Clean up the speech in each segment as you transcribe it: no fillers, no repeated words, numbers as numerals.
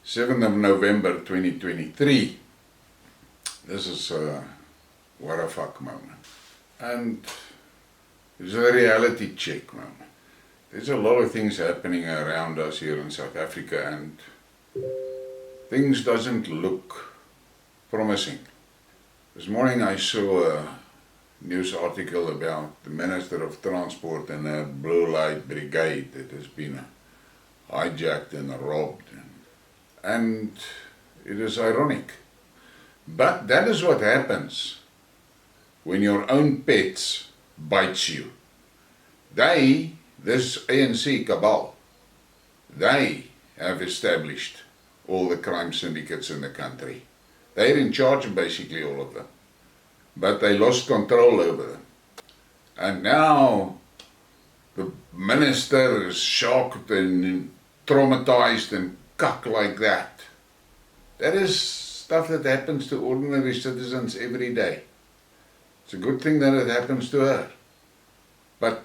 7th of November 2023. This is a Warrafak moment. And it's a reality check moment. There's a lot of things happening around us here in South Africa and things doesn't look promising. This morning I saw a news article about the Minister of Transport and a blue light brigade that has been hijacked and robbed. And it is ironic. But that is what happens when your own pets bites you. This ANC cabal, they have established all the crime syndicates in the country. They're in charge of basically all of them. But they lost control over them. And now the minister is shocked and traumatized and cuck like that. That is stuff that happens to ordinary citizens every day. It's a good thing that it happens to her. But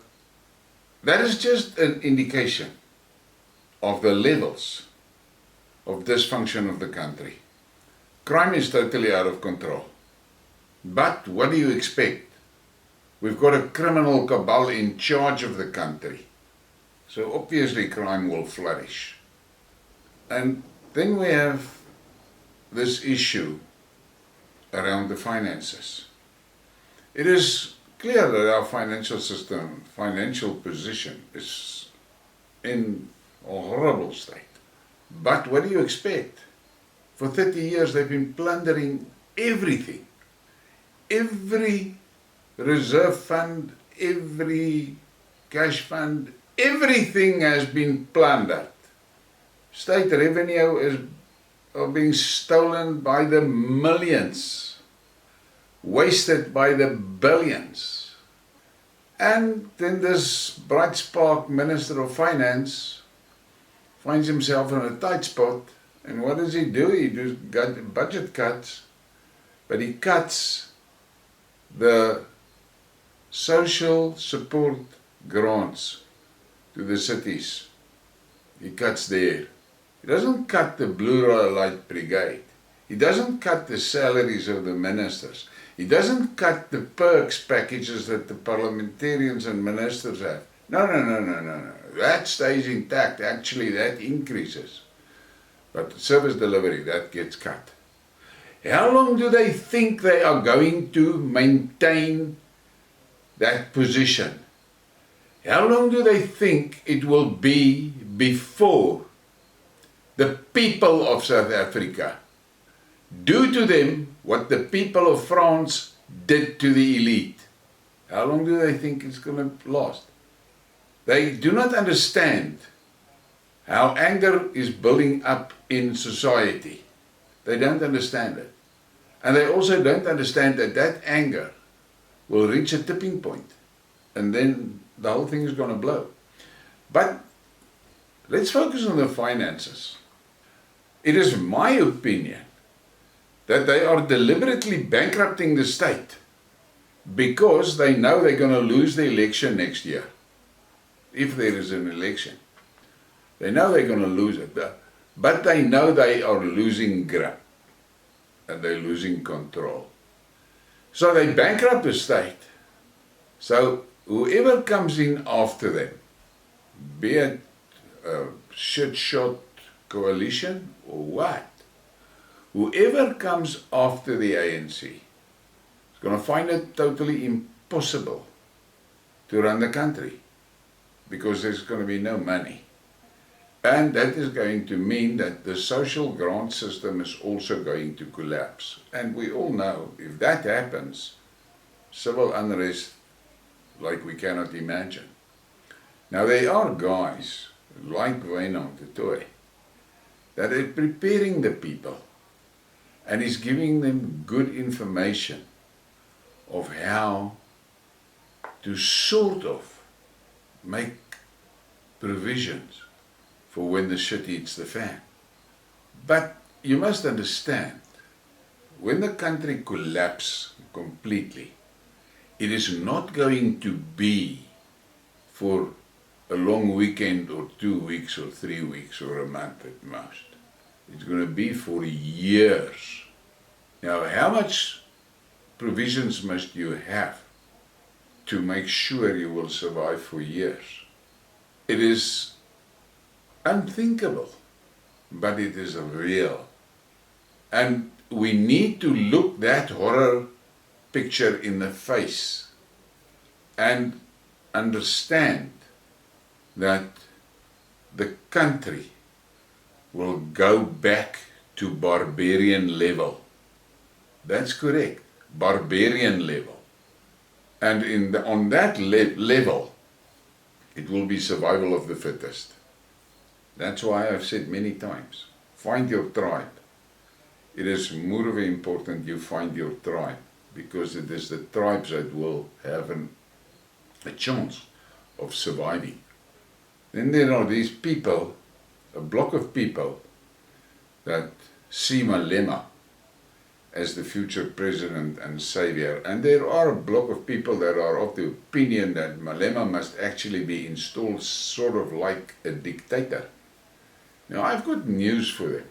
that is just an indication of the levels of dysfunction of the country. Crime is totally out of control. But what do you expect? We've got a criminal cabal in charge of the country. So obviously crime will flourish. And then we have this issue around the finances. It is clear that our financial system, financial position is in a horrible state. But what do you expect? For 30 years they've been plundering everything. Every reserve fund, every cash fund, everything has been plundered. State revenue is being stolen by the millions, wasted by the billions. And then this bright spark Minister of Finance finds himself in a tight spot. And what does he do? He does budget cuts, but he cuts the social support grants to the cities. He cuts there. He doesn't cut the blue light brigade. He doesn't cut the salaries of the ministers. He doesn't cut the perks packages that the parliamentarians and ministers have. No. That stays intact. Actually, that increases. But the service delivery, that gets cut. How long do they think they are going to maintain that position? How long do they think it will be before the people of South Africa do to them what the people of France did to the elite? How long do they think it's going to last? They do not understand how anger is building up in society. They don't understand it. And they also don't understand that that anger will reach a tipping point. And then the whole thing is going to blow. But let's focus on the finances. It is my opinion that they are deliberately bankrupting the state because they know they're going to lose the election next year. If there is an election. They know they're going to lose it. But they know they are losing grip. And they're losing control. So they bankrupt the state. So whoever comes in after them, be it a shit-shot coalition or what, whoever comes after the ANC is going to find it totally impossible to run the country because there's going to be no money. And that is going to mean that the social grant system is also going to collapse. And we all know if that happens, civil unrest like we cannot imagine. Now there are guys like Wynand du Toit that are preparing the people and is giving them good information of how to sort of make provisions for when the shit hits the fan. But you must understand, when the country collapses completely, it is not going to be for a long weekend or 2 weeks or 3 weeks or a month at most. It's going to be for years. Now, how much provisions must you have to make sure you will survive for years? It is unthinkable, but it is real. And we need to look that horror picture in the face and understand that the country will go back to barbarian level. That's correct, barbarian level. And on that level, it will be survival of the fittest. That's why I've said many times, find your tribe. It is more important you find your tribe, because it is the tribes that will have a chance of surviving. Then there are these people, a block of people, that see Malema as the future president and savior. And there are a block of people that are of the opinion that Malema must actually be installed sort of like a dictator. Now, I've got news for them.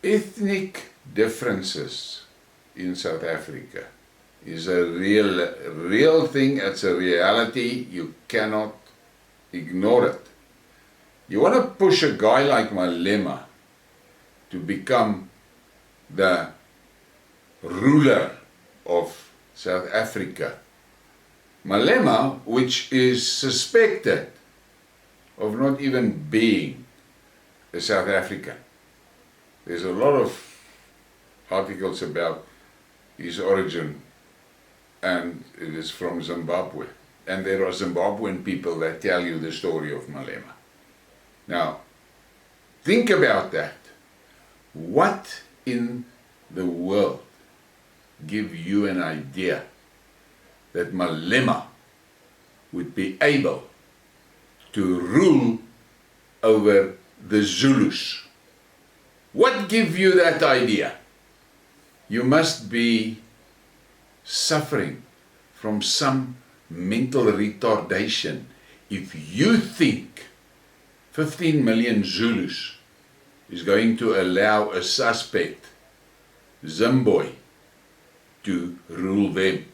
Ethnic differences in South Africa is a real thing. It's a reality. You cannot ignore it. You want to push a guy like Malema to become the ruler of South Africa. Malema, which is suspected of not even being a South African. There's a lot of articles about his origin, and it is from Zimbabwe. And there are Zimbabwean people that tell you the story of Malema. Now, think about that. What in the world give you an idea that Malema would be able to rule over the Zulus? What give you that idea? You must be suffering from some mental retardation if you think 15 million Zulus is going to allow a suspect, Zimbabwe, to rule them.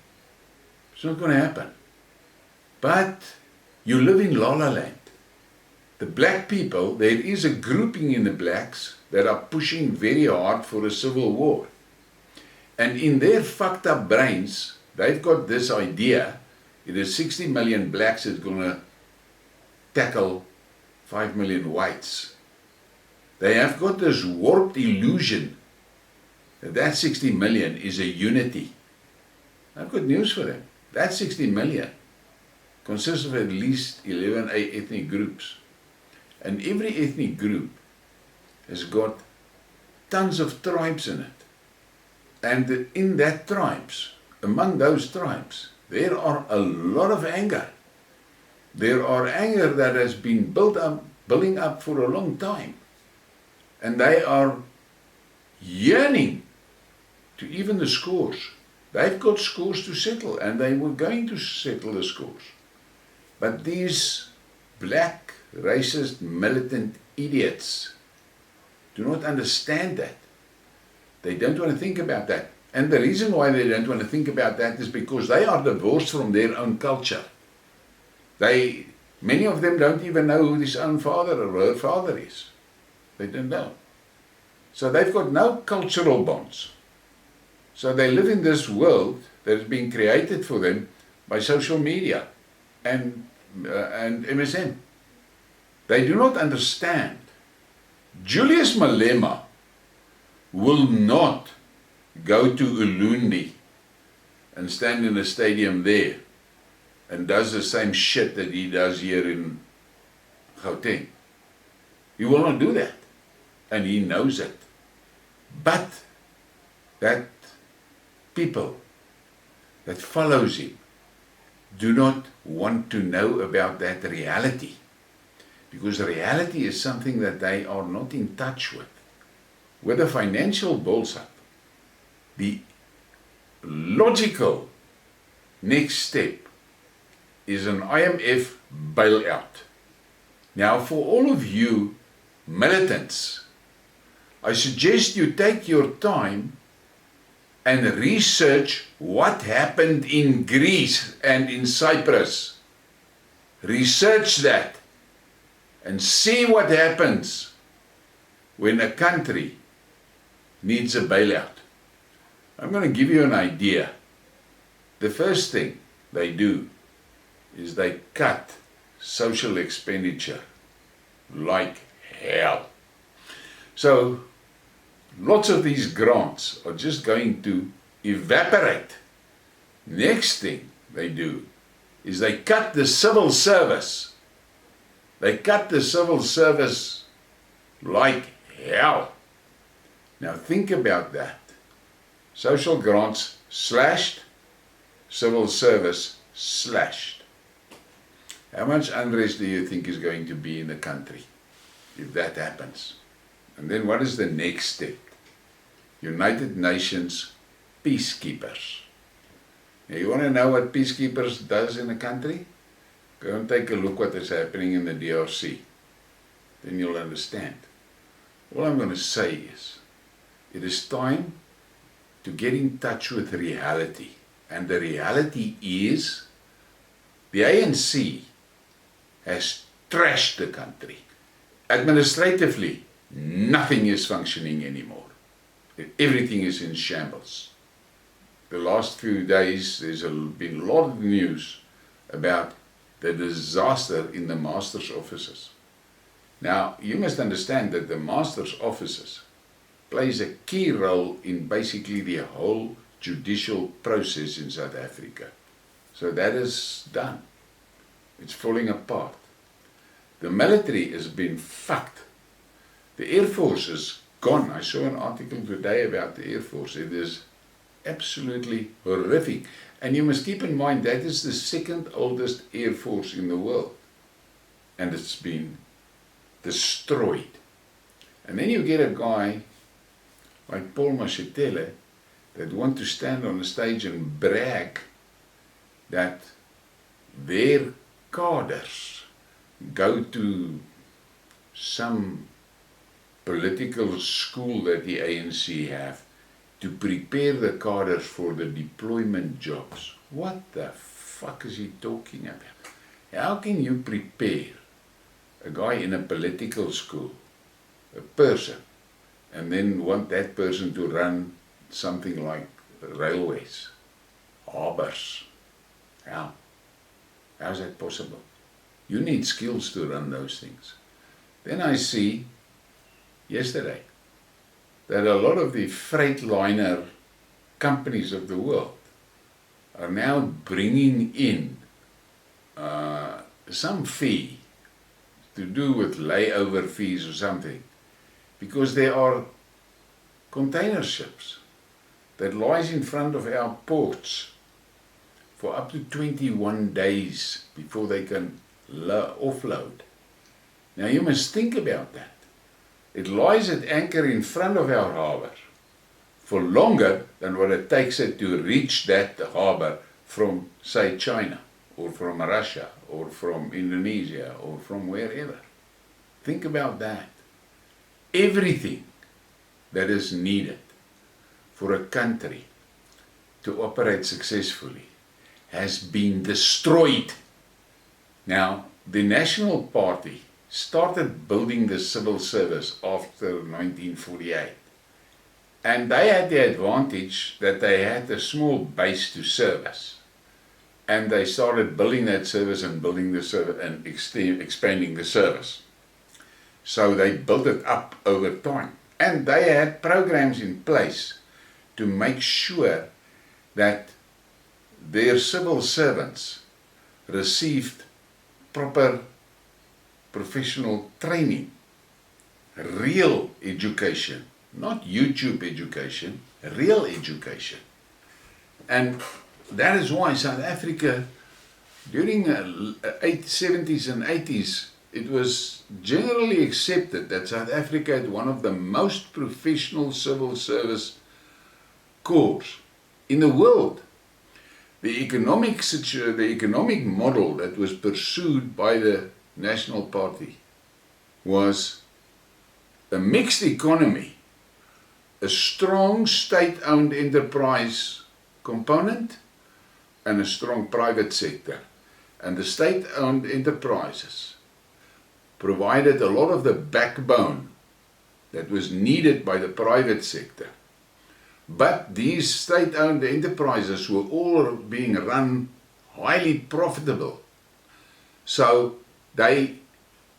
It's not going to happen. But you live in La La Land. The black people, there is a grouping in the blacks that are pushing very hard for a civil war. And in their fucked up brains, they've got this idea, it is 60 million blacks that's going to tackle 5 million whites. They have got this warped illusion that that 60 million is a unity. I've got news for them. That 60 million consists of at least 11 ethnic groups. And every ethnic group has got tons of tribes in it. And in that tribes, among those tribes, there are a lot of anger. There are anger that has been building up for a long time. And they are yearning to even the scores. They've got scores to settle, and they were going to settle the scores. But these black, racist, militant idiots do not understand that. They don't want to think about that. And the reason why they don't want to think about that is because they are divorced from their own culture. Many of them don't even know who his own father or her father is. They don't know. So they've got no cultural bonds. So they live in this world that has been created for them by social media and MSN. They do not understand. Julius Malema will not go to Ulundi and stand in a stadium there and does the same shit that he does here in Gauteng. He will not do that. And he knows it. But that people that follows him do not want to know about that reality. Because reality is something that they are not in touch with. With a financial build-up, the logical next step is an IMF bailout. Now, for all of you militants I suggest you take your time and research what happened in Greece and in Cyprus. Research that and see what happens when a country needs a bailout. I'm going to give you an idea. The first thing they do is they cut social expenditure like hell. So lots of these grants are just going to evaporate. Next thing they do is they cut the civil service. They cut the civil service like hell. Now think about that. Social grants slashed, civil service slashed. How much unrest do you think is going to be in the country if that happens? And then what is the next step? United Nations peacekeepers. Now you want to know what peacekeepers does in a country? Go and take a look what is happening in the DRC. Then you'll understand. All I'm going to say is, it is time to get in touch with reality. And the reality is, the ANC has trashed the country. Administratively, nothing is functioning anymore. Everything is in shambles. The last few days, there's been a lot of news about the disaster in the master's offices. Now, you must understand that the master's offices plays a key role in basically the whole judicial process in South Africa. So that is done. It's falling apart. The military has been fucked. The Air Force is gone. I saw an article today about the Air Force. It is absolutely horrific. And you must keep in mind that is the second oldest Air Force in the world. And it's been destroyed. And then you get a guy like Paul Mashatile that want to stand on the stage and brag that their cadres go to some political school that the ANC have to prepare the cadres for the deployment jobs. What the fuck is he talking about? How can you prepare a guy in a political school, a person, and then want that person to run something like railways, harbors? How? How is that possible? You need skills to run those things. Then I see yesterday that a lot of the freightliner companies of the world are now bringing in some fee to do with layover fees or something, because there are container ships that lies in front of our ports for up to 21 days before they can offload. Now you must think about that. It lies at anchor in front of our harbour for longer than what it takes it to reach that harbour from, say, China, or from Russia, or from Indonesia, or from wherever. Think about that. Everything that is needed for a country to operate successfully has been destroyed. Now, the National Party started building the civil service after 1948. And they had the advantage that they had a small base to service. And they started building that service and building the service and expanding the service. So they built it up over time. And they had programs in place to make sure that their civil servants received proper professional training, real education, not YouTube education, real education. And that is why South Africa, during the 70s and 80s, it was generally accepted that South Africa had one of the most professional civil service corps in the world. The economic model that was pursued by the National Party was a mixed economy a strong state-owned enterprise component and a strong private sector. And the state-owned enterprises provided a lot of the backbone that was needed by the private sector. But these state-owned enterprises were all being run highly profitable. So they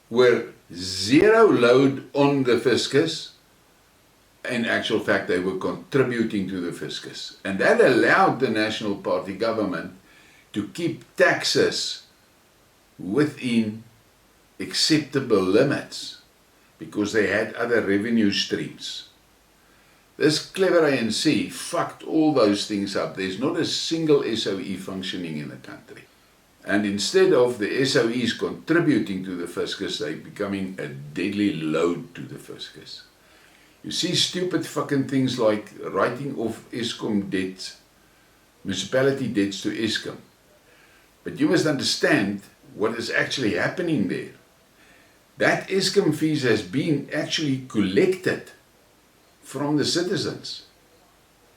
were zero load on the fiscus. In actual fact, they were contributing to the fiscus. And that allowed the National Party government to keep taxes within acceptable limits because they had other revenue streams. This clever ANC fucked all those things up. There's not a single SOE functioning in the country. And instead of the SOEs contributing to the fiscus, they're becoming a deadly load to the fiscus. You see stupid fucking things like writing off Eskom debts, municipality debts to Eskom. But you must understand what is actually happening there. That Eskom fees has been actually collected from the citizens.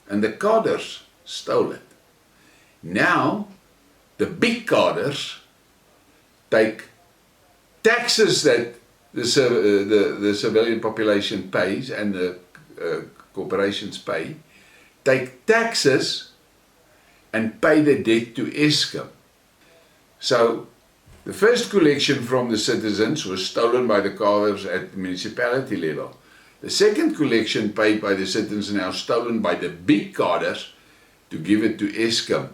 And the cadres stole it. Now, the big cadres take taxes that the civilian population pays and the corporations pay, take taxes and pay the debt to Eskom. So, the first collection from the citizens was stolen by the cadres at the municipality level. The second collection paid by the citizens now stolen by the big cadres to give it to Eskom.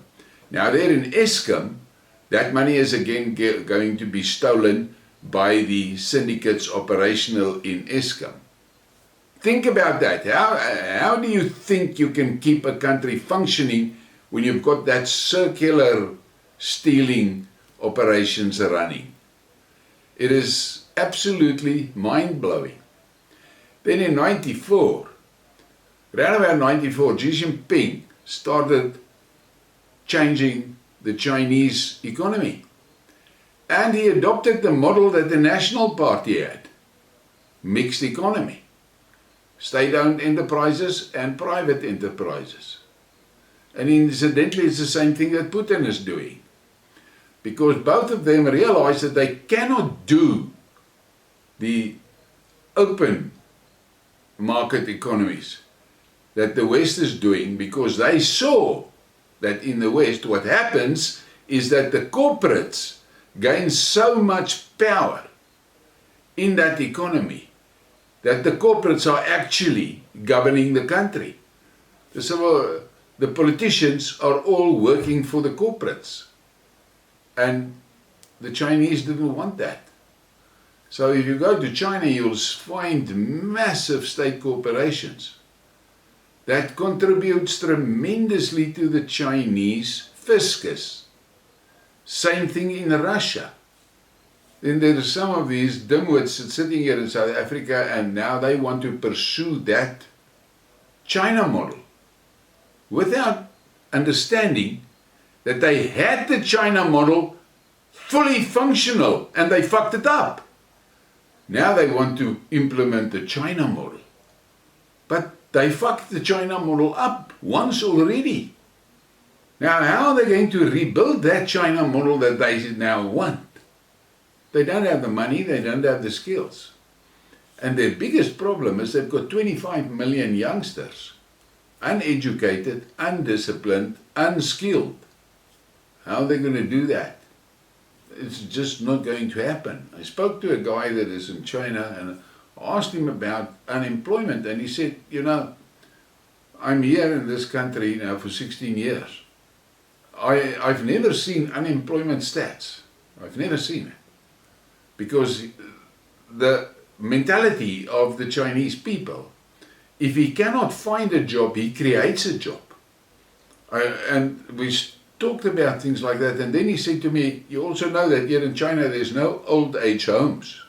Now there in Eskom, that money is again going to be stolen by the syndicates operational in Eskom. Think about that. How do you think you can keep a country functioning when you've got that circular stealing operations running? It is absolutely mind-blowing. Then in 94, around about 94, Xi Jinping started changing the Chinese economy. And he adopted the model that the National Party had. Mixed economy. State-owned enterprises and private enterprises. And incidentally, it's the same thing that Putin is doing. Because both of them realize that they cannot do the open market economies that the West is doing, because they saw that in the West what happens is that the corporates gain so much power in that economy that the corporates are actually governing the country. So the politicians are all working for the corporates. And the Chinese didn't want that. So if you go to China, you'll find massive state corporations that contributes tremendously to the Chinese fiscus. Same thing in Russia. Then there are some of these dimwits sitting here in South Africa, and now they want to pursue that China model without understanding that they had the China model fully functional and they fucked it up. Now they want to implement the China model. But they fucked the China model up once already. Now how are they going to rebuild that China model that they now want? They don't have the money, they don't have the skills. And their biggest problem is they've got 25 million youngsters. Uneducated, undisciplined, unskilled. How are they going to do that? It's just not going to happen. I spoke to a guy that is in China and asked him about unemployment, and he said, you know, I'm here in this country now for 16 years. I've never seen unemployment stats. I've never seen it. Because the mentality of the Chinese people, if he cannot find a job, he creates a job. And we talked about things like that, and then he said to me, you also know that here in China there's no old age homes.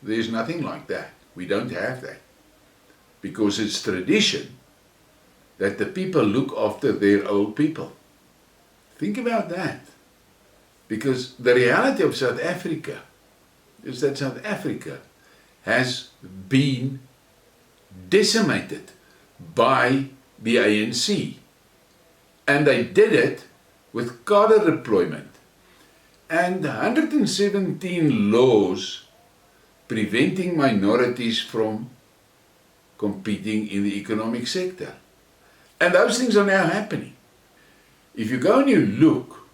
There's nothing like that. We don't have that. Because it's tradition that the people look after their old people. Think about that. Because the reality of South Africa is that South Africa has been decimated by the ANC. And they did it with cadre deployment. And 117 laws preventing minorities from competing in the economic sector. And those things are now happening. If you go and you look,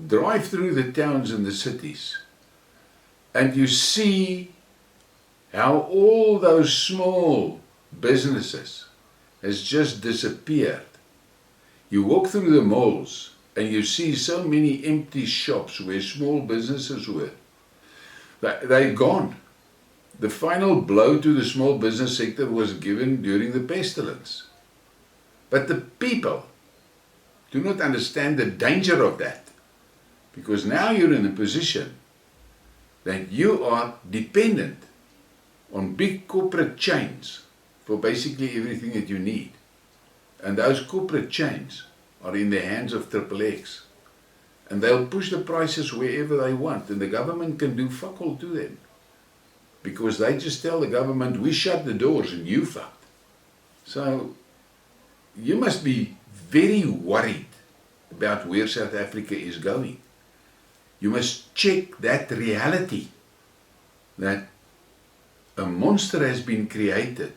drive through the towns and the cities, and you see how all those small businesses has just disappeared. You walk through the malls and you see so many empty shops where small businesses were. They're gone. The final blow to the small business sector was given during the pestilence. But the people do not understand the danger of that, because now you're in a position that you are dependent on big corporate chains for basically everything that you need. And those corporate chains are in the hands of XXX. And they'll push the prices wherever they want, and the government can do fuck all to them. Because they just tell the government, we shut the doors and you fucked. So you must be very worried about where South Africa is going. You must check that reality, that a monster has been created,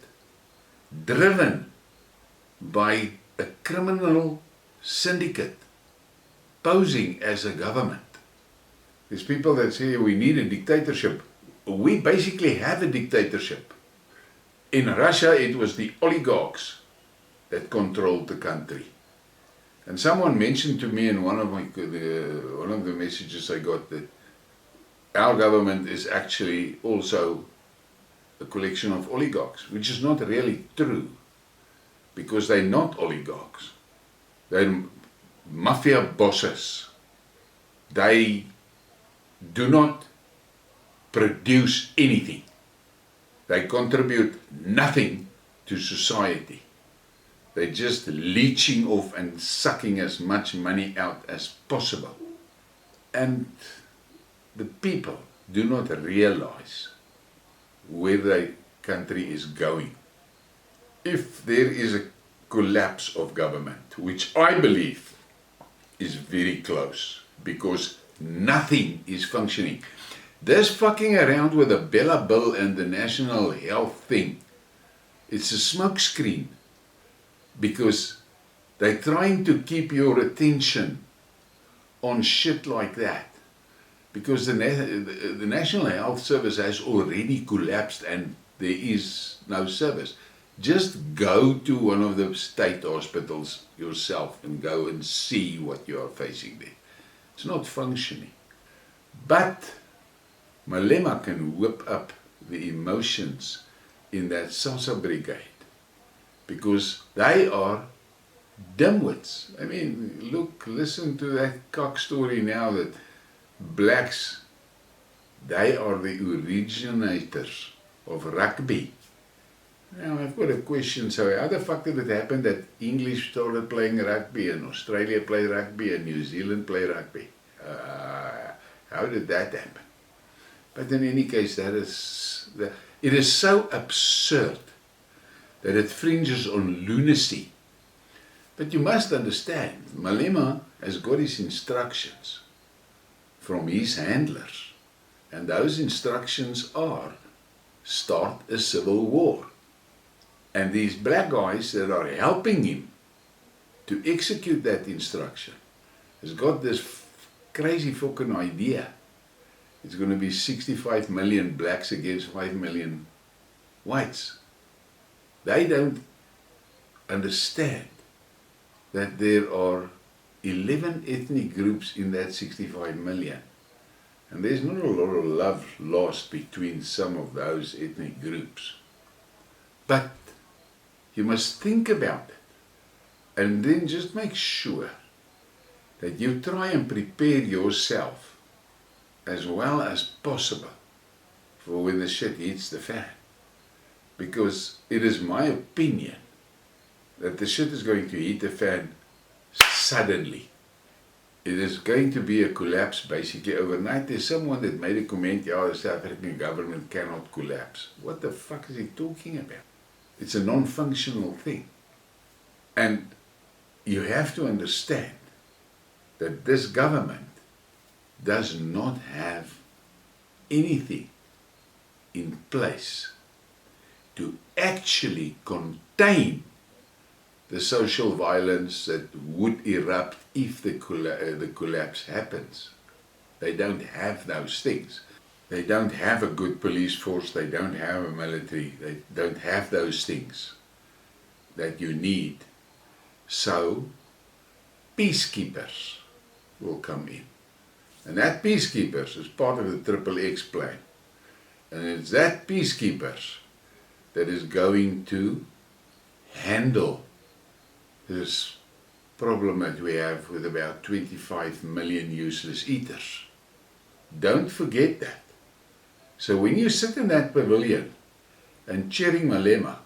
driven by a criminal syndicate posing as a government. There's people that say we need a dictatorship. We basically have a dictatorship. In Russia, it was the oligarchs that controlled the country. And someone mentioned to me in one of the messages I got that our government is actually also a collection of oligarchs, which is not really true, because they're not oligarchs. They're mafia bosses. They do not produce anything. They contribute nothing to society. They're just leeching off and sucking as much money out as possible. And the people do not realize where the country is going. If there is a collapse of government, which I believe is very close, because nothing is functioning. This fucking around with the Bella Bill and the national health thing, it's a smokescreen, because they're trying to keep your attention on shit like that. Because the National Health Service has already collapsed and there is no service. Just go to one of the state hospitals yourself and go and see what you are facing there. It's not functioning. But Malema can whip up the emotions in that salsa brigade, because they are dimwits. I mean, look, listen to that cock story now that blacks, they are the originators of rugby. Now I've got a question, so how the fuck did it happen that English started playing rugby and Australia play rugby and New Zealand play rugby? How did that happen? But in any case, it is so absurd that it fringes on lunacy. But you must understand, Malema has got his instructions from his handlers, and those instructions are start a civil war. And these black guys that are helping him to execute that instruction has got this crazy fucking idea. It's going to be 65 million blacks against 5 million whites. They don't understand that there are 11 ethnic groups in that 65 million. And there's not a lot of love lost between some of those ethnic groups. But you must think about it, and then just make sure that you try and prepare yourself as well as possible for when the shit hits the fan. Because it is my opinion that the shit is going to hit the fan suddenly. It is going to be a collapse basically overnight. There's someone that made a comment, yeah, the South African government cannot collapse. What the fuck is he talking about? It's a non-functional thing. And you have to understand that this government does not have anything in place to actually contain the social violence that would erupt if the collapse happens. They don't have those things. They don't have a good police force, they don't have a military, they don't have those things that you need. So, peacekeepers will come in. And that peacekeepers is part of the Triple X plan. And it's that peacekeepers that is going to handle this problem that we have with about 25 million useless eaters. Don't forget that. So when you sit in that pavilion and cheering Malema,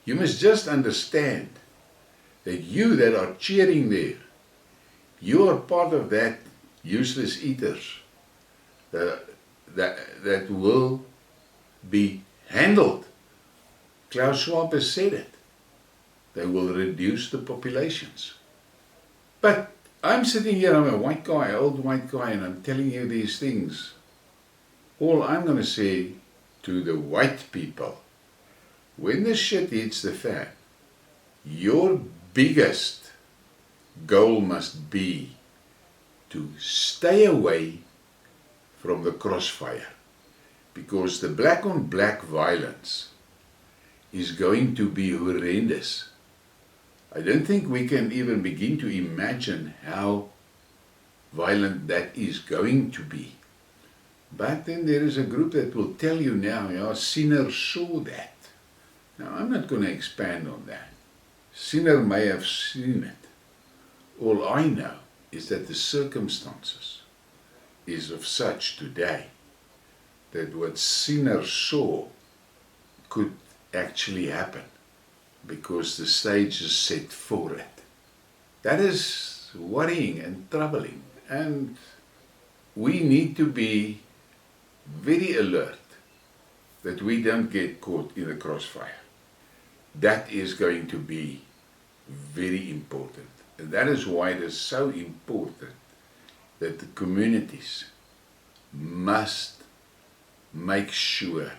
you must just understand that you that are cheering there, you are part of that useless eaters that will be handled. Klaus Schwab has said it. They will reduce the populations. But I'm sitting here, I'm a white guy, old white guy, and I'm telling you these things. All I'm going to say to the white people, when the shit hits the fan, your biggest goal must be to stay away from the crossfire, because the black on black violence is going to be horrendous. I don't think we can even begin to imagine how violent that is going to be. But then there is a group that will tell you now, yeah, Sinner saw that. Now I'm not going to expand on that. Sinner may have seen it. All I know is that the circumstances is of such today that what Sinner saw could actually happen, because the stage is set for it. That is worrying and troubling, and we need to be very alert that we don't get caught in the crossfire. That is going to be very important, and that is why it is so important that the communities must make sure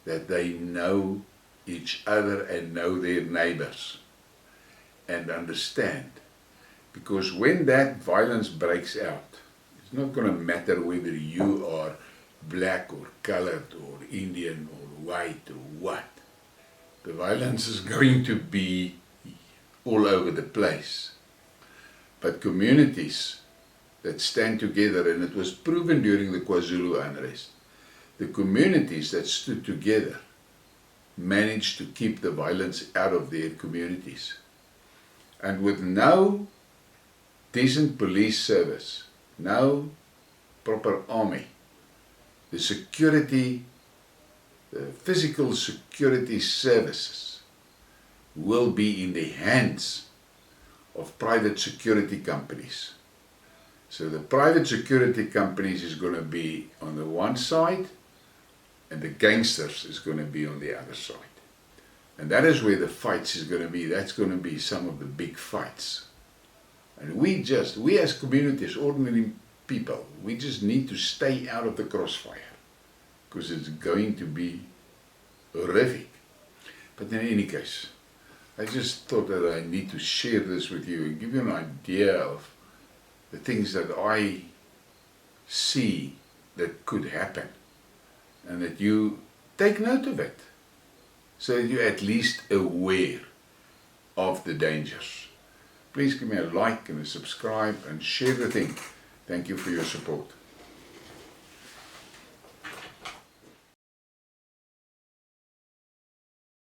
that they know each other and know their neighbors and understand. Because when that violence breaks out, it's not going to matter whether you are black or colored or Indian or white or what. The violence is going to be all over the place. But communities that stand together, and it was proven during the KwaZulu unrest, the communities that stood together managed to keep the violence out of their communities. And with no decent police service, no proper army, the physical security services will be in the hands of private security companies. So the private security companies is going to be on the one side, and the gangsters is going to be on the other side. And that is where the fights is going to be. That's going to be some of the big fights. And we as communities, ordinary people, we just need to stay out of the crossfire, because it's going to be horrific. But in any case, I just thought that I need to share this with you and give you an idea of the things that I see that could happen, and that you take note of it, so that you're at least aware of the dangers. Please give me a like and a subscribe and share the thing. Thank you for your support.